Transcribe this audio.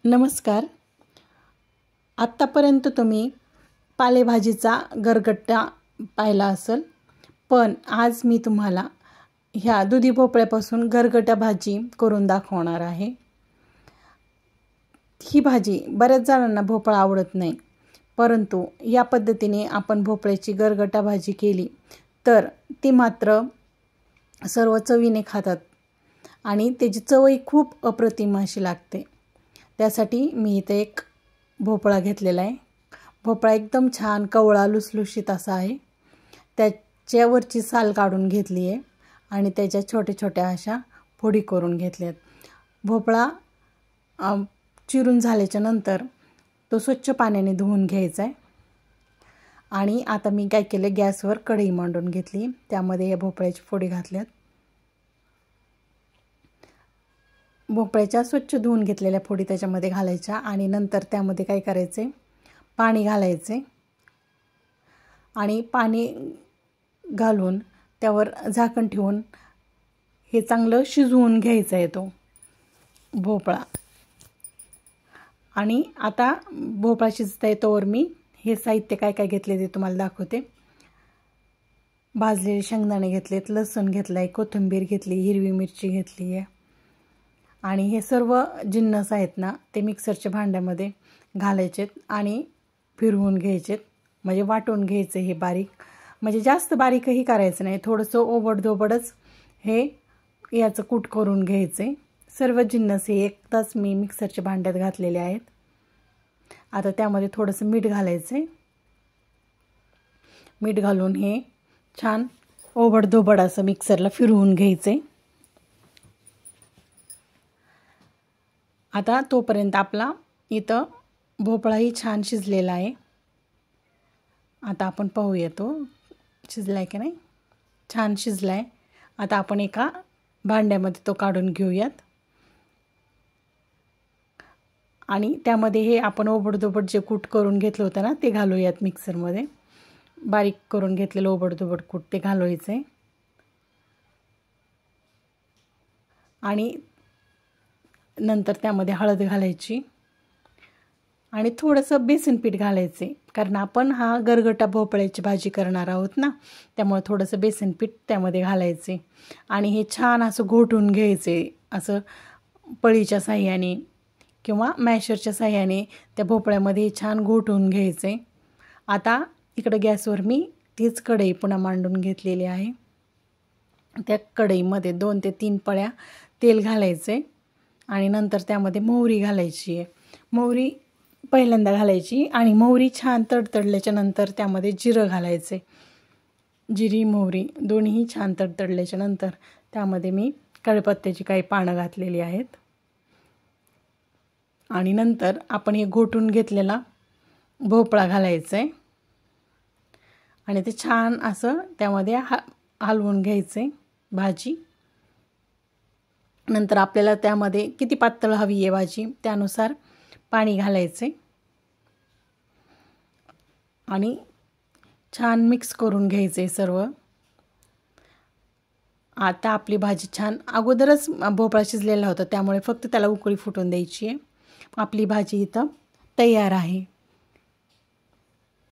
नमस्कार. आत्तापर्यंत तुम्ही पालेभाजीचा गरगट्टा पाहिला असेल, पण आज मी तुम्हाला ह्या दुधी भोपळ्यापासून गरगटा भाजी करून दाखवणार आहे. ही भाजी बऱ्याच जणांना भोपळा आवडत नाही, परंतु या पद्धतीने आपण भोपळ्याची गरगटा भाजी केली तर ती मात्र सर्व चवीने खातात आणि त्याची चवही खूप अप्रतिम अशी लागते. त्यासाठी मी इथे एक भोपळा घेतलेला आहे. भोपळा एकदम छान कवळा लुसलुशीत असा आहे. त्याच्यावरची साल काढून घेतली आहे आणि त्याच्या छोट्या छोट्या अशा फोडी करून घेतल्यात. भोपळा चिरून झाल्याच्या नंतर तो स्वच्छ पाण्याने धुवून घ्यायचा आहे. आणि आता मी काय केलं, गॅसवर कढई मांडून घेतली, त्यामध्ये या भोपळ्याची फोडी घातल्यात. भोपळ्याच्या स्वच्छ धुवून घेतलेल्या फोडी त्याच्यामध्ये घालायच्या आणि नंतर त्यामध्ये काय करायचे, पाणी घालायचे आणि पाणी घालून त्यावर झाकण ठेवून हे चांगलं शिजवून घ्यायचं आहे तो भोपळा. आणि आता भोपळा शिजता आहे तोवर मी हे साहित्य काय काय घेतले ते तुम्हाला दाखवते. भाजलेले शेंगदाणे घेतलेत, लसूण घेतला आहे, कोथिंबीर घेतली, हिरवी मिरची घेतली आहे आणि हे सर्व जिन्नस आहेत ना ते मिक्सरच्या भांड्यामध्ये घालायचेत आणि फिरवून घ्यायचेत, म्हणजे वाटून घ्यायचे हे बारीक, म्हणजे जास्त बारीकही करायचं नाही, थोडंसं ओबडधोबडच हे याचं कूट करून घ्यायचे. सर्व जिन्नस हे एकदाच मी मिक्सरच्या भांड्यात घातलेले आहेत. आता त्यामध्ये थोडंसं मीठ घालायचे. मीठ घालून हे छान ओबडधोबड असं मिक्सरला फिरवून घ्यायचे. आता तोपर्यंत आपला इथं भोपळाही छान शिजलेला आहे. आता आपण पाहूया तो शिजला आहे की नाही. छान शिजला आहे. आता आपण एका भांड्यामध्ये तो काढून घेऊयात आणि त्यामध्ये हे आपण ओबडधोबड जे कूट करून घेतलं होतं ना ते घालूयात. मिक्सरमध्ये बारीक करून घेतलेलं ओबडधोबड कूट ते घालवायचं आहे आणि नंतर त्यामध्ये हळद घालायची आणि थोडंसं बेसन पीठ घालायचे, कारण आपण हा गरगटा भोपळ्याची भाजी करणार आहोत ना, त्यामुळे थोडंसं बेसन पीठ त्यामध्ये घालायचे आणि हे छान असं घोटून घ्यायचे, असं पळीच्या साह्याने किंवा मॅशरच्या साह्याने त्या भोपळ्यामध्ये छान घोटून घ्यायचे. आता इकडं गॅसवर मी तीच कढई पुन्हा मांडून घेतलेली आहे. त्या कढईमध्ये 2 ते 3 पळ्या तेल घालायचे आणि नंतर त्यामध्ये मोहरी घालायची आहे. मोहरी पहिल्यांदा घालायची आणि मोहरी छान तडतडल्याच्या नंतर त्यामध्ये जिरं घालायचे. जिरी मोहरी दोन्हीही छान तडतडल्याच्या नंतर त्यामध्ये मी कढीपत्त्याची काही पानं घातलेली आहेत आणि नंतर आपण हे घोटून घेतलेला भोपळा घालायचा आहे आणि ते छान असं त्यामध्ये हलवून घ्यायचे भाजी. नंतर आपल्याला त्यामध्ये किती पातळ हवी आहे भाजी त्यानुसार पाणी घालायचे आणि छान मिक्स करून घ्यायचे सर्व. आता आपली भाजी छान, अगोदरच भोपळा शिजलेला होता त्यामुळे फक्त त्याला उकळी फुटून द्यायची आहे. आपली भाजी इथं तयार आहे.